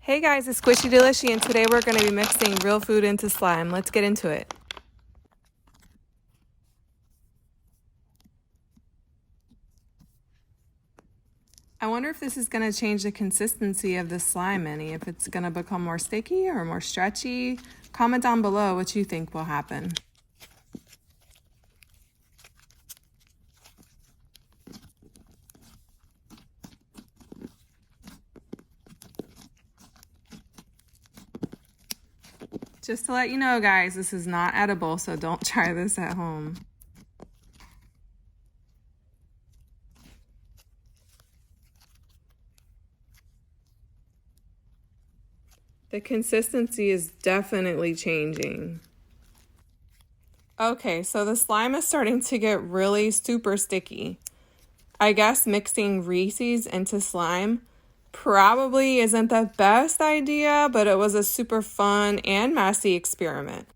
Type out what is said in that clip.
Hey guys, it's Squishy Delishy, and today we're going to be mixing real food into slime. Let's get into it. I wonder if this is going to change the consistency of the slime any, if it's going to become more sticky or more stretchy. Comment down below what you think will happen. Just to let you know, guys, this is not edible, so don't try this at home. The consistency is definitely changing. Okay, so the slime is starting to get really super sticky. I guess mixing Reese's into slime probably isn't the best idea, but it was a super fun and messy experiment.